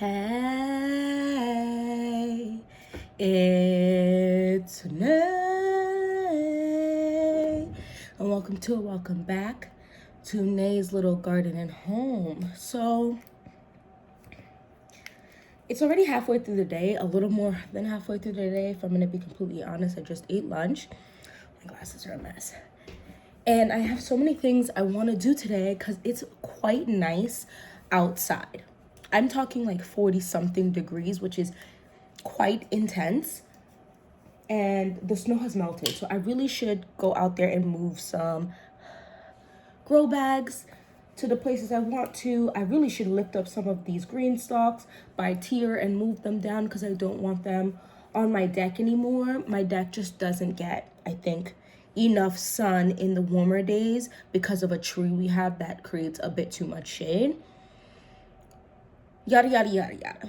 Hey, it's Nay, and welcome back to Nay's Little Garden and Home. So, it's already halfway through the day, a little more than halfway through the day, if I'm gonna be completely honest. I just ate lunch. My glasses are a mess. And I have so many things I want to do today because it's quite nice outside. I'm talking like 40 something degrees, which is quite intense. And the snow has melted. So I really should go out there and move some grow bags to the places I want to. I really should lift up some of these green stalks by tier and move them down because I don't want them on my deck anymore. My deck just doesn't get, I think, enough sun in the warmer days because of a tree we have that creates a bit too much shade. Yada, yada, yada, yada.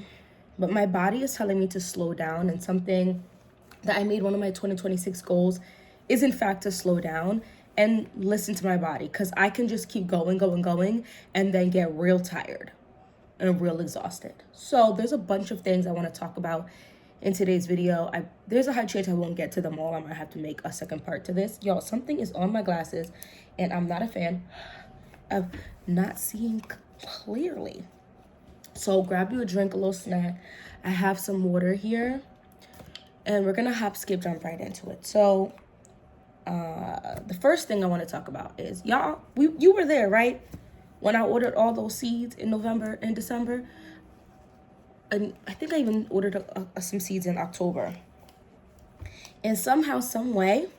But my body is telling me to slow down, and something that I made one of my 2026 goals is in fact to slow down and listen to my body, because I can just keep going, and then get real tired and real exhausted. So there's a bunch of things I want to talk about in today's video. There's a high chance I won't get to them all. I might have to make a second part to this. Y'all, something is on my glasses, and I'm not a fan of not seeing clearly. So grab you a drink, a little snack. I have some water here, and we're gonna jump right into it. So the first thing I want to talk about is, y'all, you were there, right? When I ordered all those seeds in November and December. And I think I even ordered some seeds in October. And somehow, some way,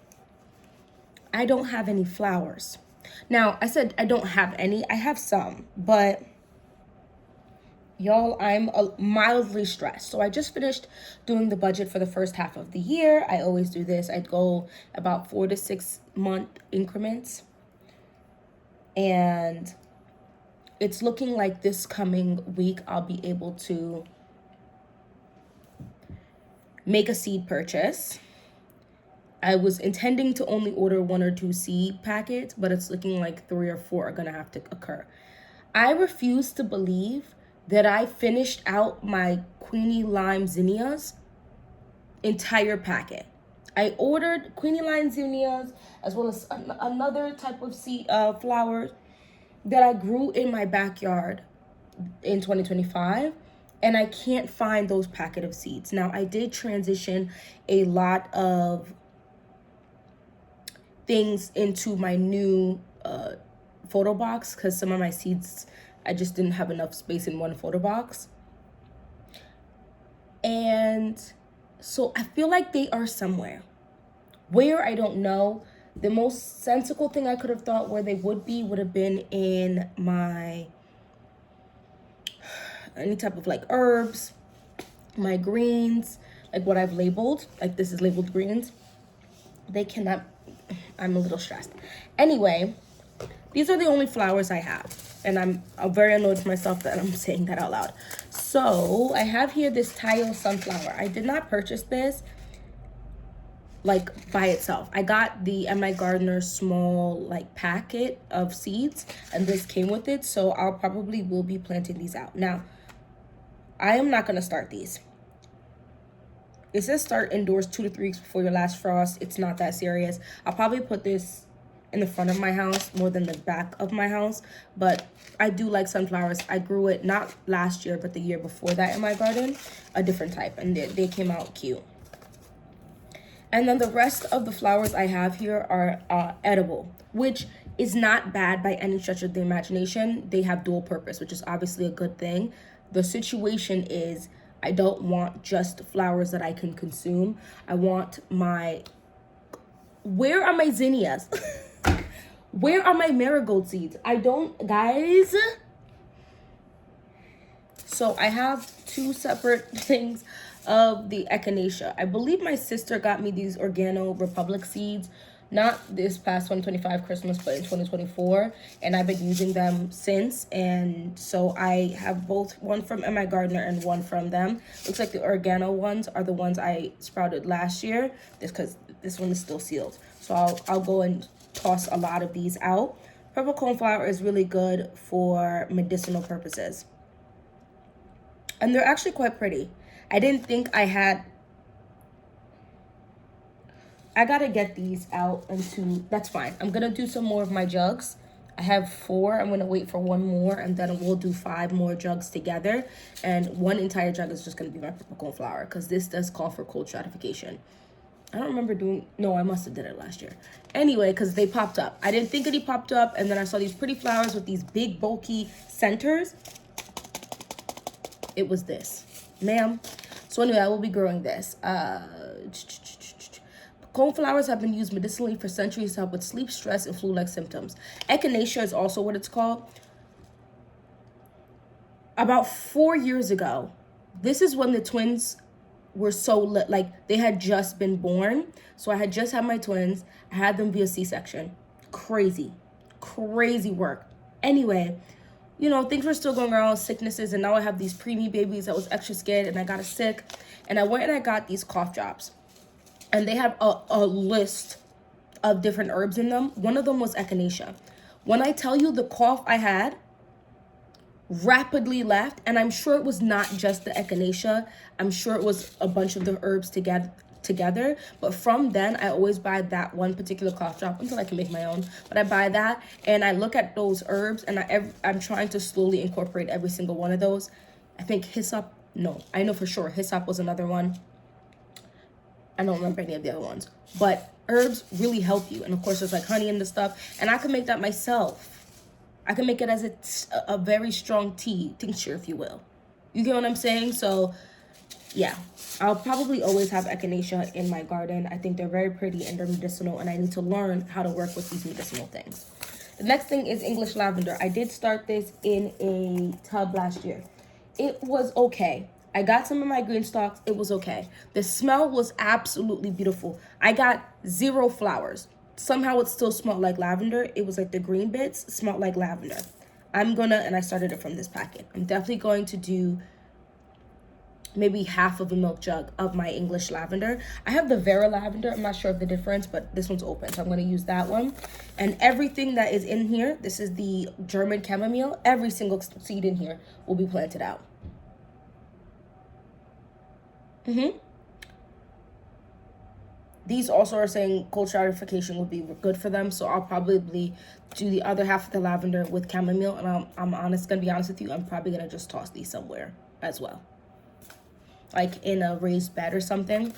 I don't have any flowers. Now, I said I don't have any. I have some, but y'all, I'm mildly stressed. So I just finished doing the budget for the first half of the year. I always do this. I go about 4 to 6 month increments. And it's looking like this coming week I'll be able to make a seed purchase. I was intending to only order 1 or 2 seed packets, but it's looking like 3 or 4 are gonna have to occur. I refuse to believe that I finished out my Queenie Lime zinnias entire packet. I ordered Queenie Lime zinnias as well as another type of seed flowers that I grew in my backyard in 2025. And I can't find those packet of seeds. Now, I did transition a lot of things into my new photo box because some of my seeds, I just didn't have enough space in one photo box. And so I feel like they are somewhere. Where, I don't know. The most sensical thing I could have thought where they would have been in my any type of like herbs, my greens, like what I've labeled, like this is labeled greens. They cannot, I'm a little stressed. Anyway, these are the only flowers I have, and I'm very annoyed with myself that I'm saying that out loud. So I have here this Tayo sunflower. I did not purchase this like by itself. I got the MI Gardener small like packet of seeds, and this came with it. So I'll probably will be planting these out. Now, I am not going to start these. It says start indoors 2 to 3 weeks before your last frost. It's not that serious. I'll probably put this in the front of my house more than the back of my house. But I do like sunflowers. I grew it not last year, but the year before that in my garden. A different type. And they came out cute. And then the rest of the flowers I have here are edible, which is not bad by any stretch of the imagination. They have dual purpose, which is obviously a good thing. The situation is I don't want just flowers that I can consume. I want where are my zinnias? Where are my marigold seeds? Guys. So I have 2 separate things of the echinacea. I believe my sister got me these Organo Republic seeds, not this past 2025 Christmas, but in 2024, and I've been using them since. And so I have both, one from MI Gardener and one from them. Looks like the Organo ones are the ones I sprouted last year, just because this one is still sealed. So I'll go and toss a lot of these out. Purple coneflower is really good for medicinal purposes. And they're actually quite pretty. I didn't think I had... I gotta get these out into... That's fine. I'm gonna do some more of my jugs. I have 4. I'm gonna wait for 1 more, and then we'll do 5 more jugs together. And 1 entire jug is just gonna be my purple cone flower, because this does call for cold stratification. I don't remember doing... No, I must have did it last year. Anyway, because they popped up. I didn't think any popped up, and then I saw these pretty flowers with these big, bulky centers. It was this. Ma'am. So anyway, I will be growing this. Cone flowers have been used medicinally for centuries to help with sleep, stress, and flu-like symptoms. Echinacea is also what it's called. About 4 years ago, this is when the twins were so lit, like they had just been born. So I had just had my twins. I had them via C-section. Crazy work. Anyway, you know, things were still going around, sicknesses, and now I have these preemie babies. I was extra scared, and I got sick, and I went and I got these cough drops. And they have a list of different herbs in them. One of them was echinacea. When I tell you the cough I had rapidly left, and I'm sure it was not just the echinacea. I'm sure it was a bunch of the herbs together. But from then, I always buy that one particular cough drop until I can make my own. But I buy that, and I look at those herbs, and I'm trying to slowly incorporate every single one of those. I think hyssop, no, I know for sure hyssop was another one. I don't remember any of the other ones, but herbs really help you. And of course, there's like honey and the stuff, and I can make that myself. I can make it as a very strong tea, tincture, if you will. You get what I'm saying? So yeah, I'll probably always have echinacea in my garden. I think they're very pretty and they're medicinal, and I need to learn how to work with these medicinal things. The next thing is English lavender. I did start this in a tub last year. It was okay. I got some of my green stalks. It was okay. The smell was absolutely beautiful. I got 0 flowers. Somehow it still smelled like lavender. It was like the green bits smelled like lavender. And I started it from this packet. I'm definitely going to do maybe half of a milk jug of my English lavender. I have the Vera lavender. I'm not sure of the difference, but this one's open, so I'm going to use that one. And everything that is in here, this is the German chamomile. Every single seed in here will be planted out. These also are saying cold stratification would be good for them, so I'll probably do the other half of the lavender with chamomile. And I'm gonna be honest with you, I'm probably gonna just toss these somewhere as well, like in a raised bed or something,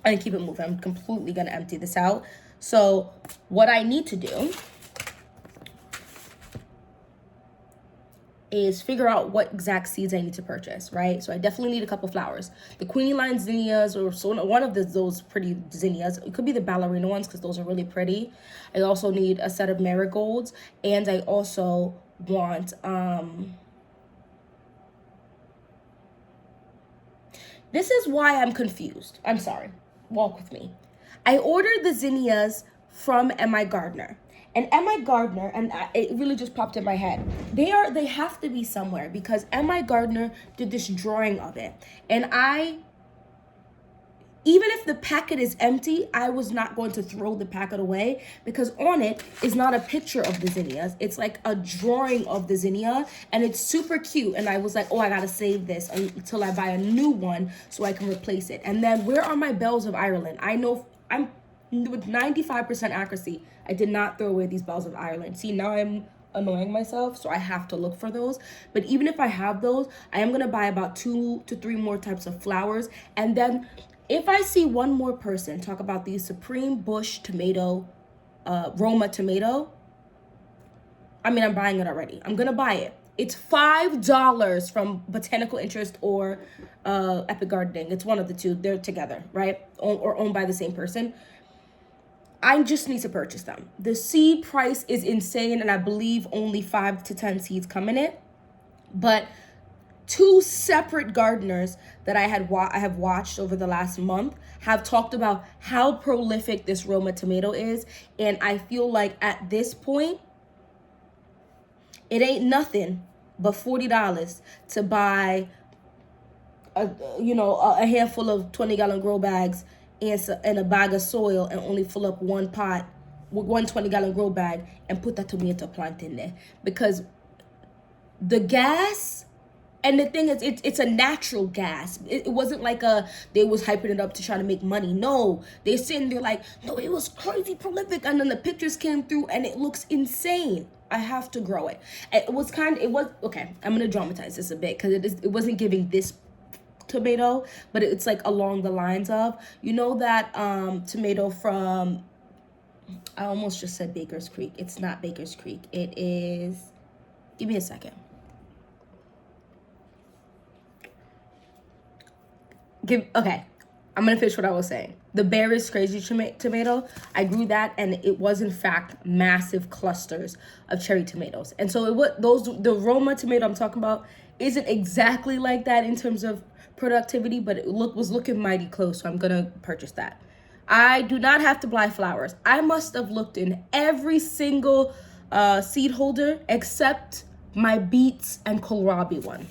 and keep it moving. I'm completely gonna empty this out. So what I need to do is figure out what exact seeds I need to purchase, right? So I definitely need a couple flowers. The Queenie line zinnias, or one of those pretty zinnias. It could be the ballerina ones because those are really pretty. I also need a set of marigolds, and I also want this is why I'm confused. I'm sorry. Walk with me. I ordered the zinnias from M.I. Gardner. And M.I. Gardner, and it really just popped in my head. They have to be somewhere because M.I. Gardner did this drawing of it. And even if the packet is empty, I was not going to throw the packet away because on it is not a picture of the zinnias. It's like a drawing of the zinnia, and it's super cute. And I was like, oh, I gotta save this until I buy a new one so I can replace it. And then where are my bells of Ireland? I know I'm with 95% accuracy. I did not throw away these bells of Ireland. See, now I'm annoying myself, so I have to look for those. But even if I have those, I am gonna buy about 2 to 3 more types of flowers. And then if I see one more person talk about the Supreme Bush tomato, Roma tomato, I mean, I'm buying it already. I'm gonna buy it. It's $5 from Botanical Interest or Epic Gardening. It's one of the two. They're together, right? Or owned by the same person. I just need to purchase them. The seed price is insane, and I believe only 5 to 10 seeds come in it. But 2 separate gardeners that I have watched over the last month have talked about how prolific this Roma tomato is, and I feel like at this point, it ain't nothing but $40 to buy a handful of 20-gallon grow bags and a bag of soil, and only fill up one pot with one 20-gallon grow bag and put that tomato plant in there. Because the gas And the thing is, it's a natural gas. It wasn't like they was hyping it up to try to make money. No, they're sitting there like, no, it was crazy prolific. And then the pictures came through and it looks insane. I have to grow it. Okay, I'm going to dramatize this a bit because it wasn't giving this tomato, but it's like along the lines of, you know that tomato from, I almost just said Baker's Creek. It's not Baker's Creek. It is, give me a second. Okay, I'm gonna finish what I was saying. The Bear's Crazy tomato, I grew that, and it was in fact massive clusters of cherry tomatoes. And so the Roma tomato I'm talking about isn't exactly like that in terms of productivity, but it was looking mighty close. So I'm gonna purchase that. I do not have to buy flowers. I must have looked in every single seed holder except my beets and kohlrabi one.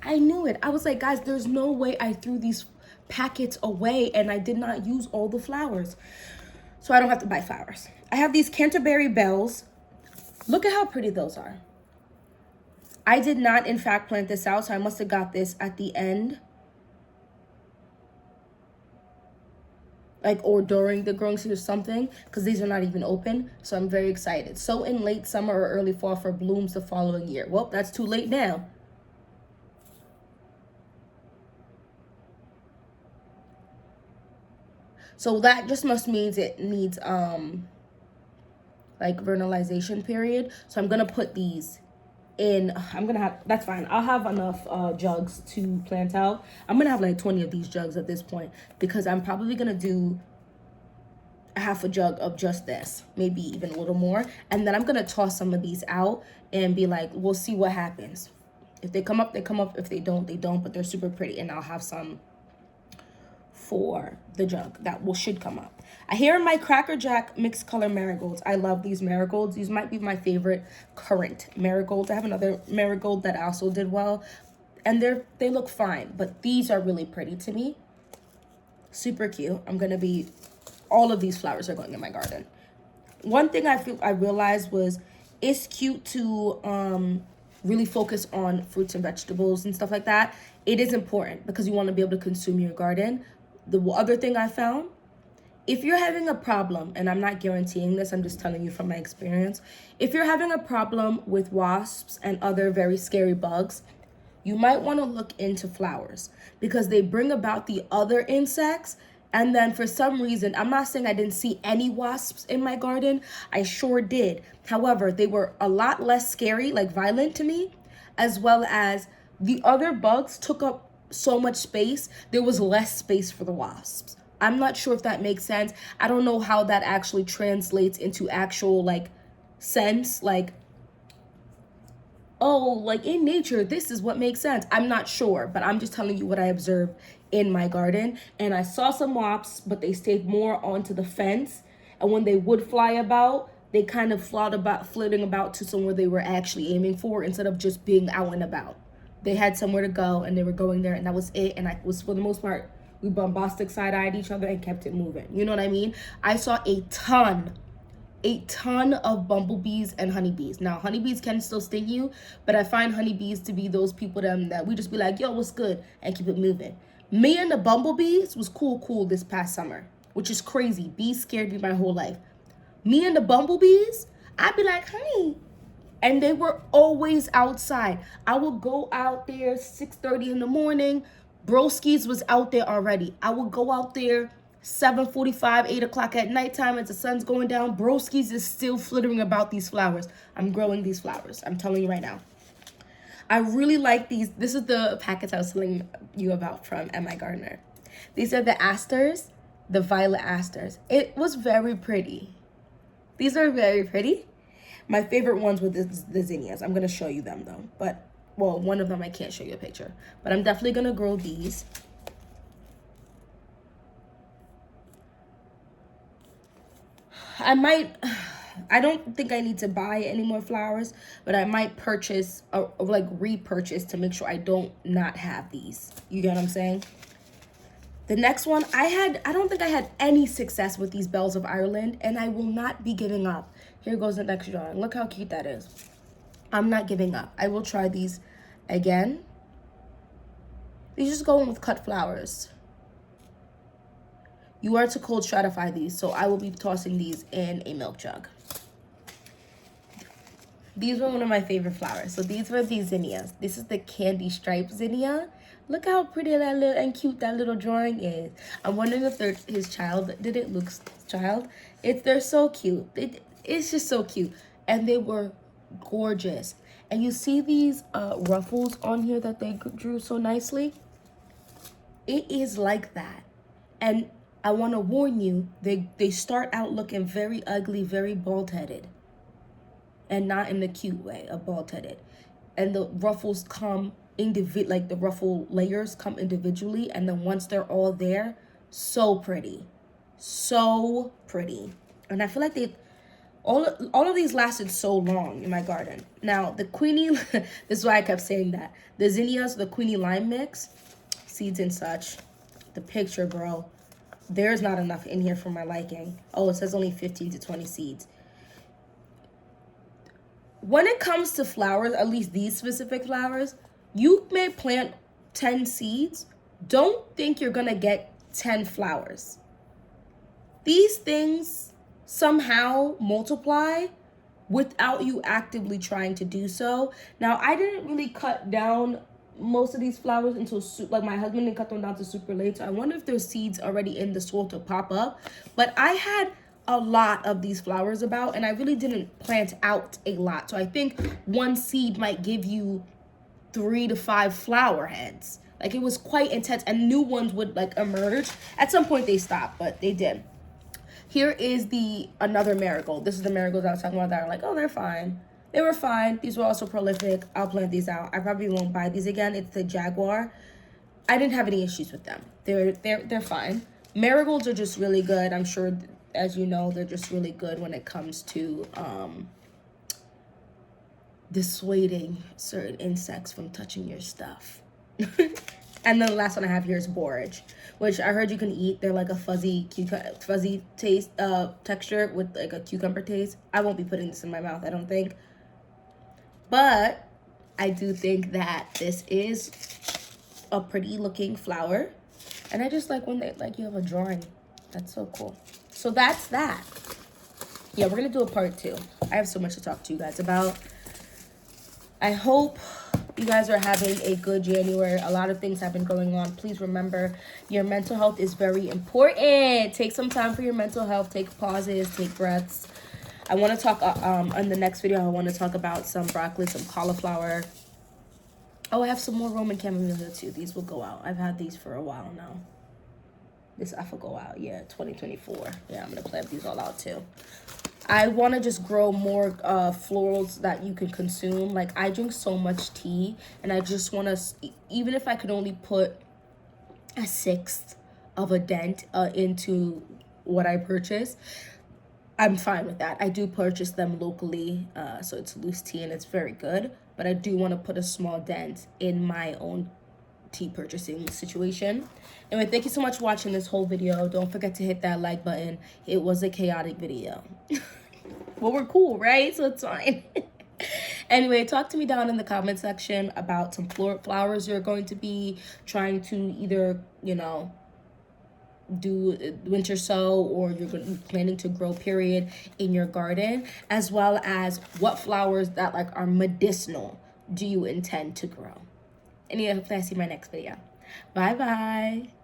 I knew it. I was like, guys, there's no way I threw these packets away and I did not use all the flowers. So I don't have to buy flowers. I have these Canterbury bells. Look at how pretty those are. I did not, in fact, plant this out, so I must have got this at the end. Like, or during the growing season or something, because these are not even open. So I'm very excited. So in late summer or early fall for blooms the following year. Well, that's too late now. So that just must means it needs like vernalization period. So I'm gonna put these in. That's fine. I'll have enough jugs to plant out. I'm gonna have like 20 of these jugs at this point because I'm probably gonna do a half a jug of just this, maybe even a little more. And then I'm gonna toss some of these out and be like, we'll see what happens. If they come up, they come up. If they don't, they don't. But they're super pretty, and I'll have some for the jug that should come up. Here are my Cracker Jack mixed color marigolds. I love these marigolds. These might be my favorite current marigolds. I have another marigold that also did well, and they look fine, but these are really pretty to me. Super cute. All of these flowers are going in my garden. One thing I realized was it's cute to really focus on fruits and vegetables and stuff like that. It is important because you want to be able to consume your garden. The other thing I found, if you're having a problem, and I'm not guaranteeing this, I'm just telling you from my experience. If you're having a problem with wasps and other very scary bugs, you might want to look into flowers because they bring about the other insects. And then for some reason, I'm not saying I didn't see any wasps in my garden. I sure did. However, they were a lot less scary, like violent to me, as well as the other bugs took up so much space. There was less space for the wasps. I'm not sure if that makes sense. I don't know how that actually translates into actual like sense, like, oh, like in nature, this is what makes sense. I'm not sure, but I'm just telling you what I observed in my garden. And I saw some wasps, but they stayed more onto the fence. And when they would fly about, they kind of flitting about to somewhere they were actually aiming for instead of just being out and about. They had somewhere to go and they were going there, and that was it. And I was, for the most part, we bombastic side-eyed each other and kept it moving. You know what I mean? I saw a ton of bumblebees and honeybees. Now, honeybees can still sting you, but I find honeybees to be those people that we just be like, yo, what's good? And keep it moving. Me and the bumblebees was cool this past summer, which is crazy. Bees scared me my whole life. Me and the bumblebees, I'd be like, honey. And they were always outside. I would go out there 6:30 in the morning. Broskies was out there already. I would go out there 7:45, 8 o'clock at nighttime as the sun's going down. Broskies is still flittering about these flowers. I'm growing these flowers. I'm telling you right now. I really like these. This is the packets I was telling you about from Am I Gardener. These are the asters, the violet asters. It was very pretty. These are very pretty. My favorite ones were the zinnias. I'm going to show you them, though. But, well, one of them I can't show you a picture. But I'm definitely going to grow these. I don't think I need to buy any more flowers, but I might purchase, or like repurchase to make sure I don't not have these. You get what I'm saying? The next one, I don't think I had any success with these Bells of Ireland, and I will not be giving up. Here goes the next drawing. Look how cute that is. I'm not giving up. I will try these Again, these just go in with cut flowers. You are to cold stratify these, so I will be tossing these in a milk jug. These were one of my favorite flowers. So these were the zinnias. This is the candy stripe zinnia. Look how pretty that little and cute that little drawing is. I'm wondering if they're his child. Did it Luke's child? They're so cute. It's just so cute. And they were gorgeous. And you see these ruffles on here that they drew so nicely? It is like that. And I want to warn you, they start out looking very ugly, very bald-headed. And not in the cute way of bald-headed. And the ruffles come like the ruffle layers come individually, and then once they're all there, so pretty. So pretty. And I feel like all of these lasted so long in my garden. Now, the Queenie, this is why I kept saying that. The zinnias, the Queenie lime mix, seeds and such. The picture, bro. There's not enough in here for my liking. Oh, it says only 15 to 20 seeds. When it comes to flowers, at least these specific flowers, you may plant 10 seeds. Don't think you're gonna get 10 flowers. These things somehow multiply without you actively trying to do so. Now, I didn't really cut down most of these flowers until, like, my husband didn't cut them down to super late. So I wonder if there's seeds already in the soil to pop up. But I had a lot of these flowers about, and I really didn't plant out a lot. So I think one seed might give you 3 to 5 flower heads. Like, it was quite intense, and new ones would like emerge. At some point they stopped, but they did. Here is another marigold. This is the marigolds I was talking about that are like, oh, they're fine. They were fine. These were also prolific. I'll plant these out. I probably won't buy these again. It's the Jaguar. I didn't have any issues with them. They're fine. Marigolds are just really good. I'm sure, as you know, they're just really good when it comes to dissuading certain insects from touching your stuff. And then the last one I have here is borage, which I heard you can eat. They're like a fuzzy taste, texture with like a cucumber taste. I won't be putting this in my mouth, I don't think. But I do think that this is a pretty looking flower. And I just like when you have a drawing. That's so cool. So that's that. Yeah, we're gonna do a part 2. I have so much to talk to you guys about. I hope you guys are having a good January. A lot of things have been going on. Please remember, your mental health is very important. Take some time for your mental health. Take pauses, take breaths. I want to talk, on the next video, I want to talk about some broccoli, some cauliflower. Oh, I have some more Roman chamomile here too. These will go out. I've had these for a while now. This I will go out, yeah, 2024. Yeah, I'm going to plant these all out too. I want to just grow more florals that you can consume. Like, I drink so much tea, and I just want to, even if I could only put a 1/6 of a dent into what I purchase, I'm fine with that. I do purchase them locally, so it's loose tea, and it's very good. But I do want to put a small dent in my own tea purchasing situation. Anyway, thank you so much for watching this whole video. Don't forget to hit that like button. It was a chaotic video. Well, we're cool, right? So it's fine. Anyway, talk to me down in the comment section about some flowers you're going to be trying to either, you know, do winter sow, or you're going to be planning to grow, period, in your garden, as well as what flowers that like are medicinal do you intend to grow. And I hope I see my next video. Bye bye.